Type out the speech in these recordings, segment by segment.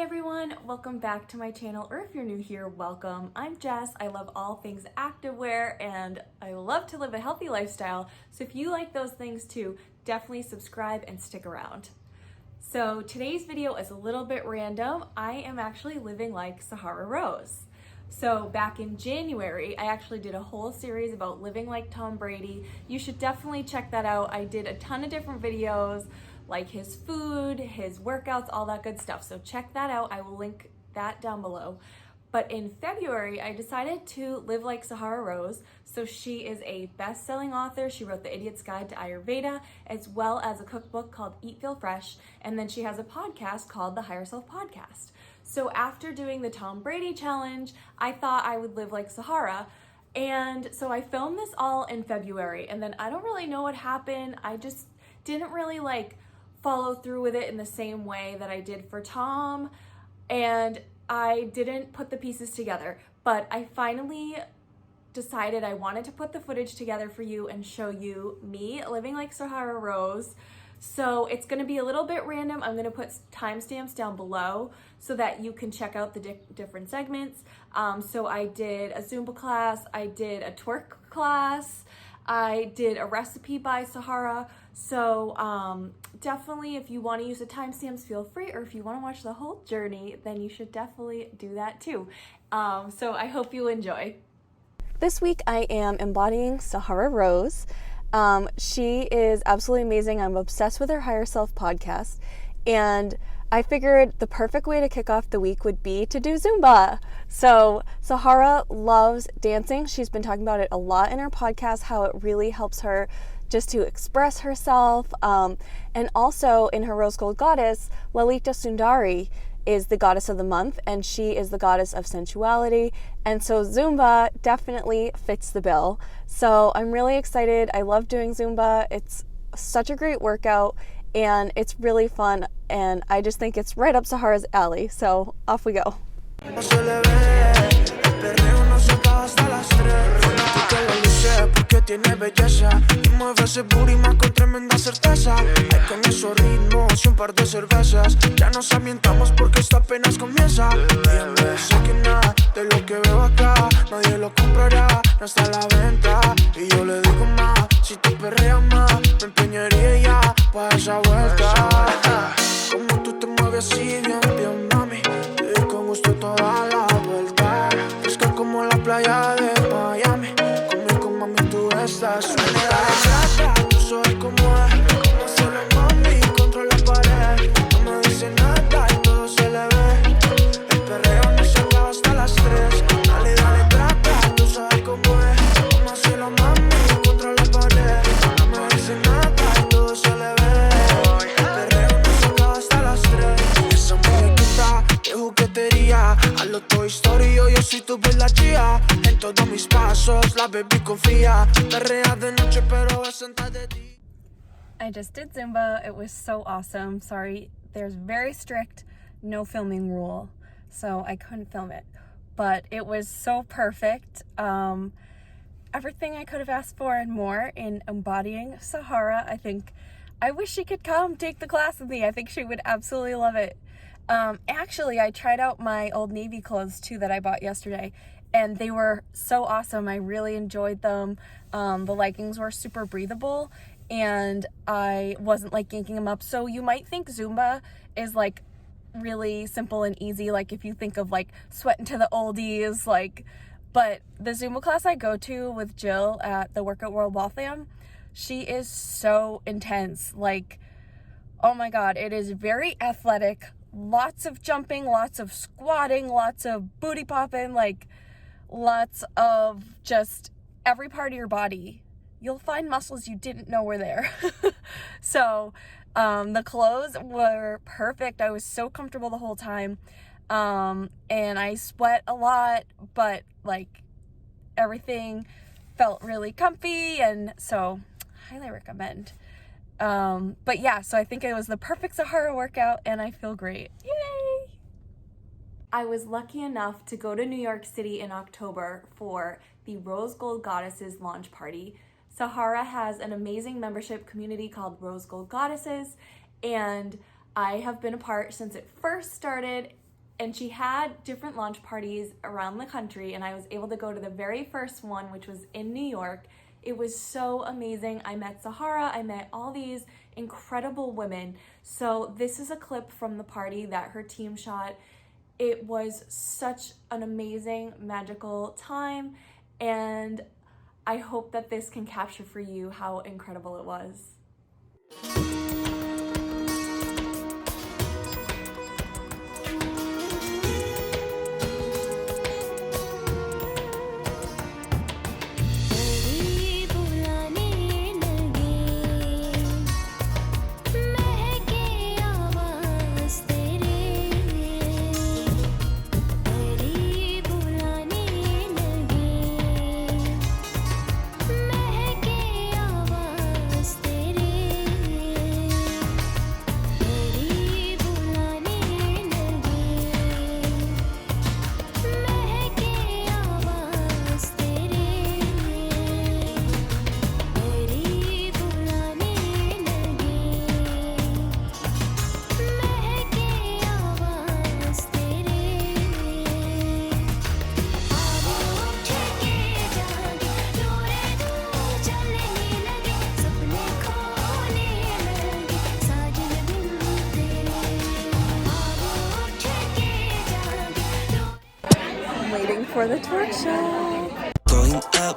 everyone, welcome back to my channel, or if you're new here, welcome. I'm Jess. I love all things activewear and I love to live a healthy lifestyle. So if you like those things too, definitely subscribe and stick around. So today's video is a little bit random. I am actually living like Sahara Rose. So back in January, I actually did a whole series about living like Tom Brady. You should definitely check that out. I did a ton of different videos, like his food, his workouts, all that good stuff. So check that out. I will link that down below. But in February, I decided to live like Sahara Rose. So she is a best-selling author. She wrote The Idiot's Guide to Ayurveda, as well as a cookbook called Eat, Feel Fresh. And then she has a podcast called The Higher Self Podcast. So after doing the Tom Brady challenge, I thought I would live like Sahara. And so I filmed this all in February. And then I don't really know what happened. I just didn't really follow through with it in the same way that I did for Tom, and I didn't put the pieces together, but I finally decided I wanted to put the footage together for you and show you me living like Sahara Rose. So it's going to be a little bit random. I'm going to put timestamps down below so that you can check out the different segments. So I did a Zumba class, I did a twerk class, I did a recipe by Sahara. So definitely, if you want to use the timestamps, feel free, or if you want to watch the whole journey, then you should definitely do that too. So I hope you enjoy. This week I am embodying Sahara Rose. She is absolutely amazing. I'm obsessed with her Higher Self podcast, and I figured the perfect way to kick off the week would be to do Zumba. So Sahara loves dancing. She's been talking about it a lot in her podcast, how it really helps her just to express herself. And also in her Rose Gold Goddess, Lalita Sundari is the goddess of the month, and she is the goddess of sensuality. And so Zumba definitely fits the bill. So I'm really excited. I love doing Zumba. It's such a great workout and it's really fun. And I just think it's right up Sahara's alley. So off we go. Porque tiene belleza y mueve ese booty más con tremenda certeza. Hay con esos ritmos y un par de cervezas. Ya nos ambientamos porque esto apenas comienza. Ella me dice que nada de lo que veo acá nadie lo comprará, no está a la venta. Y yo le digo más, si tú perreas más me empeñaría ya pa' esa vuelta. Como tú te mueves así bien, bien mami, te doy con gusto toda la vuelta. Fresca como la playa de Miami. Estás suelta, tú sabes cómo es, cómo hacerlo mami contra la pared. No me dice nada y todo se le ve. El perreo no se acaba hasta las 3. Dale, dale, trata, tú sabes cómo es, cómo hacerlo mami contra la pared. No me dice nada y todo se le ve. El perreo no se acaba hasta las 3. Esa muñequita de juguetería, a lo Toy Story, yo soy tu bella chía. En todos mis pasos, la baby confía. Perrea de noche, pero es sentada de día. I just did Zumba. It was so awesome. Sorry, there's very strict no filming rule, so I couldn't film it. But it was so perfect. Everything I could have asked for and more in embodying Sahara. I wish she could come take the class with me. I think she would absolutely love it. Actually, I tried out my Old Navy clothes too that I bought yesterday, and they were so awesome. I really enjoyed them. The leggings were super breathable, and I wasn't yanking them up. So you might think Zumba is really simple and easy, if you think of sweating to the oldies, but the Zumba class I go to with Jill at the Workout World Waltham, she is so intense. Oh my God, it is very athletic. Lots of jumping, lots of squatting, lots of booty popping, lots of just every part of your body. You'll find muscles you didn't know were there. So the clothes were perfect. I was so comfortable the whole time. And I sweat a lot, but everything felt really comfy, and so highly recommend. But yeah, so I think it was the perfect Sahara workout and I feel great. Yay! I was lucky enough to go to New York City in October for the Rose Gold Goddesses launch party. Sahara has an amazing membership community called Rose Gold Goddesses, and I have been a part since it first started And she had different launch parties around the country, and I was able to go to the very first one, which was in New York. It was so amazing. I met Sahara, I met all these incredible women. So this is a clip from the party that her team shot. It was such an amazing, magical time, and I hope that this can capture for you how incredible it was. Waiting for the twerk show. Going up,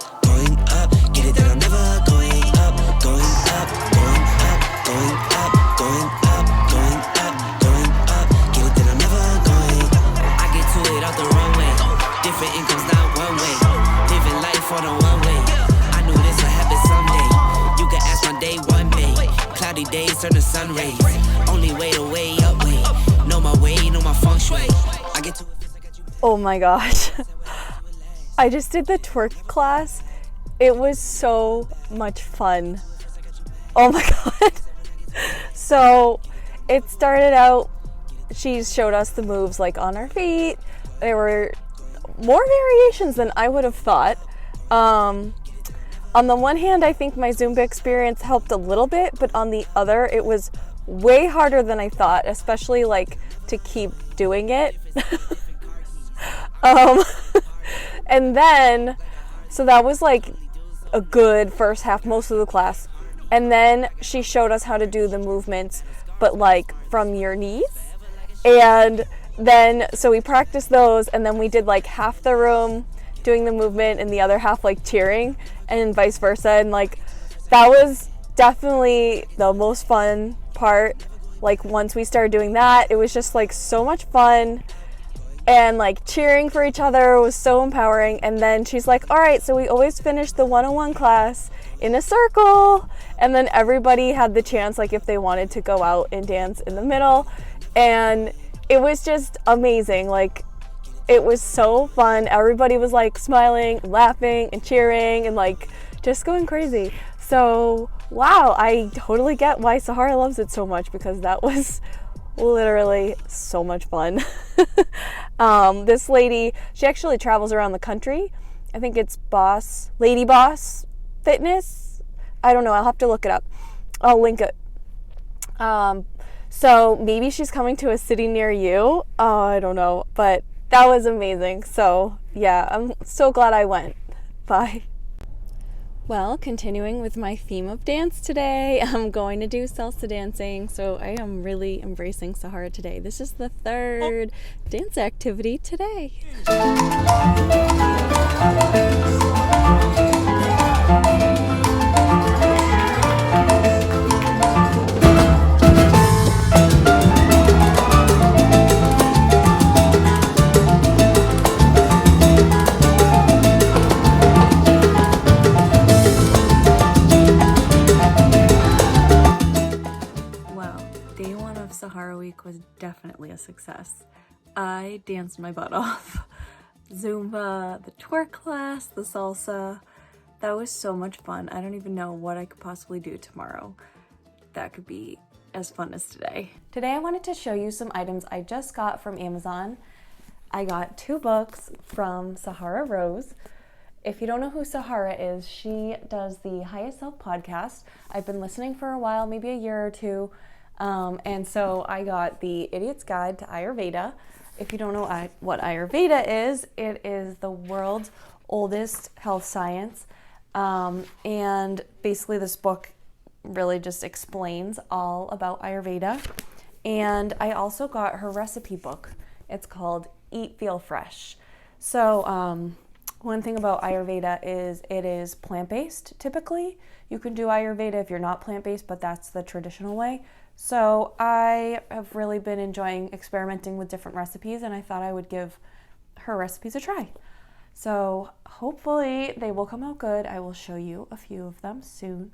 get it that I'm never going up, going up, going up, going up, going up, going up, going up, get it that I'm never going. I get to it out the runway, different incomes, not one way, living life on a one way. I knew this would happen someday. You can ask my day one day, cloudy days turn to sun rays. Only way to way up way, know my way, know my feng shui. I get to it. Oh my gosh. I just did the twerk class. It was so much fun. Oh my god. So it started out, she showed us the moves like on our feet. There were more variations than I would have thought. On the one hand, I think my Zumba experience helped a little bit, but on the other, it was way harder than I thought, especially like to keep doing it. And then, so that was like a good first half, most of the class. And then she showed us how to do the movements, but like from your knees. And then, so we practiced those, and then we did like half the room doing the movement and the other half like cheering, and vice versa. And like, that was definitely the most fun part. Like once we started doing that, it was just like so much fun. And like cheering for each other was so empowering. And then she's like, all right, so we always finish the 101 class in a circle. And then everybody had the chance, like if they wanted to go out and dance in the middle. And it was just amazing. Like it was so fun. Everybody was like smiling, laughing and cheering and like just going crazy. So wow, I totally get why Sahara loves it so much, because that was literally so much fun. This lady, she actually travels around the country. I think it's Lady Boss Fitness. I don't know, I'll have to look it up. I'll link it. So maybe she's coming to a city near you. I don't know, but that was amazing. So yeah, I'm so glad I went. Bye. Well, continuing with my theme of dance today, I'm going to do salsa dancing. So I am really embracing Sahara today. This is the third dance activity today. Sahara week was definitely a success. I danced my butt off. Zumba, the twerk class, the salsa. That was so much fun. I don't even know what I could possibly do tomorrow that could be as fun as today. Today I wanted to show you some items I just got from Amazon. I got 2 books from Sahara Rose. If you don't know who Sahara is, she does the Highest Self podcast. I've been listening for a while, maybe a year or two. And so I got the Idiot's Guide to Ayurveda. if you don't know what Ayurveda is, it is the world's oldest health science. And basically this book really just explains all about Ayurveda. And I also got her recipe book. It's called Eat, Feel Fresh. So one thing about Ayurveda is it is plant-based typically. You can do Ayurveda if you're not plant-based, but that's the traditional way. So I have really been enjoying experimenting with different recipes, and I thought I would give her recipes a try. So hopefully they will come out good. I will show you a few of them soon.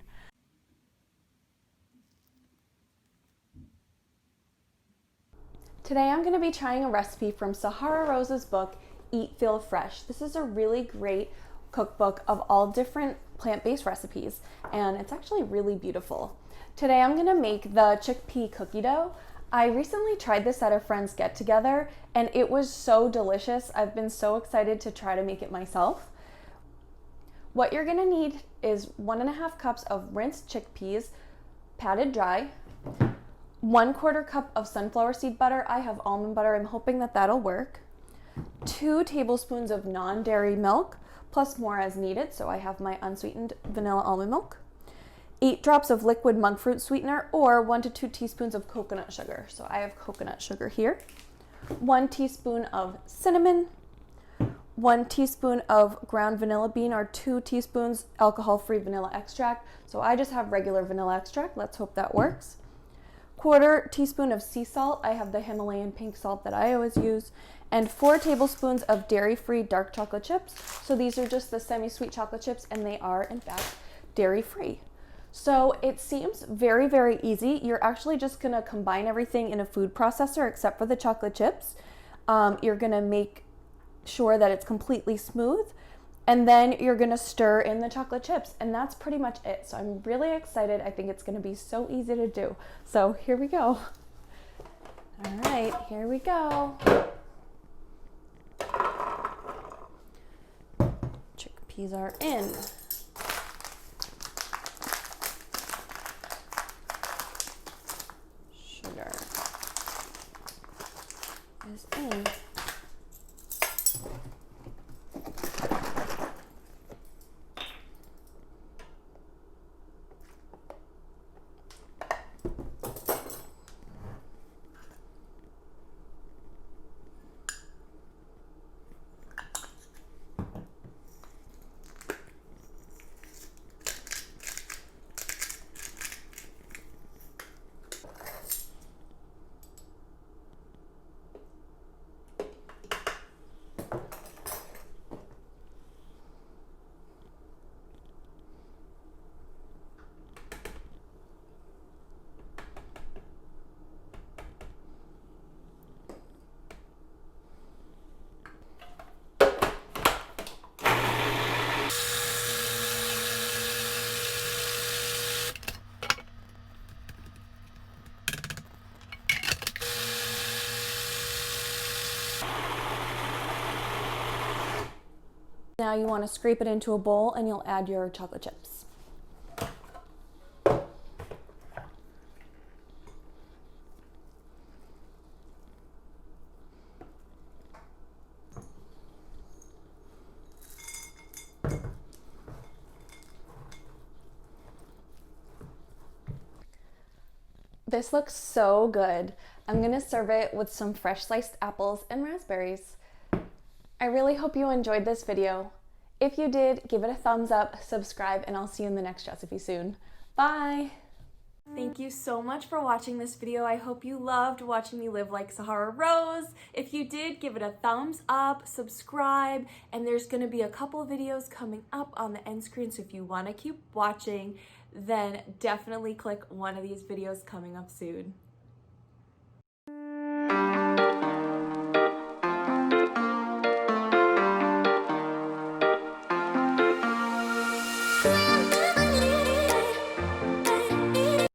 Today I'm going to be trying a recipe from Sahara Rose's book, Eat, Feel Fresh. This is a really great cookbook of all different plant-based recipes, and it's actually really beautiful. Today I'm going to make the chickpea cookie dough. I recently tried this at a friend's get-together, and it was so delicious. I've been so excited to try to make it myself. What you're going to need is 1.5 cups of rinsed chickpeas, patted dry, 1/4 cup of sunflower seed butter. I have almond butter. I'm hoping that that'll work. 2 tablespoons of non-dairy milk, plus more as needed. So I have my unsweetened vanilla almond milk. 8 drops of liquid monk fruit sweetener, or 1 to 2 teaspoons of coconut sugar. So I have coconut sugar here. 1 teaspoon of cinnamon, 1 teaspoon of ground vanilla bean, or 2 teaspoons alcohol-free vanilla extract. So I just have regular vanilla extract. Let's hope that works. 1/4 teaspoon of sea salt. I have the Himalayan pink salt that I always use. And 4 tablespoons of dairy-free dark chocolate chips. So these are just the semi-sweet chocolate chips, and they are, in fact, dairy-free. So it seems very, very easy. You're actually just gonna combine everything in a food processor except for the chocolate chips. You're gonna make sure that it's completely smooth, and then you're gonna stir in the chocolate chips, and that's pretty much it. So I'm really excited. I think it's gonna be so easy to do. So here we go. All right, here we go. Chickpeas are in. Sugar is in. Now you want to scrape it into a bowl, and you'll add your chocolate chips. This looks so good. I'm gonna serve it with some fresh sliced apples and raspberries. I really hope you enjoyed this video. If you did, give it a thumbs up, subscribe, and I'll see you in the next recipe soon. Bye! Thank you so much for watching this video. I hope you loved watching me live like Sahara Rose. If you did, give it a thumbs up, subscribe, and there's gonna be a couple videos coming up on the end screen, so if you wanna keep watching, then definitely click one of these videos coming up soon.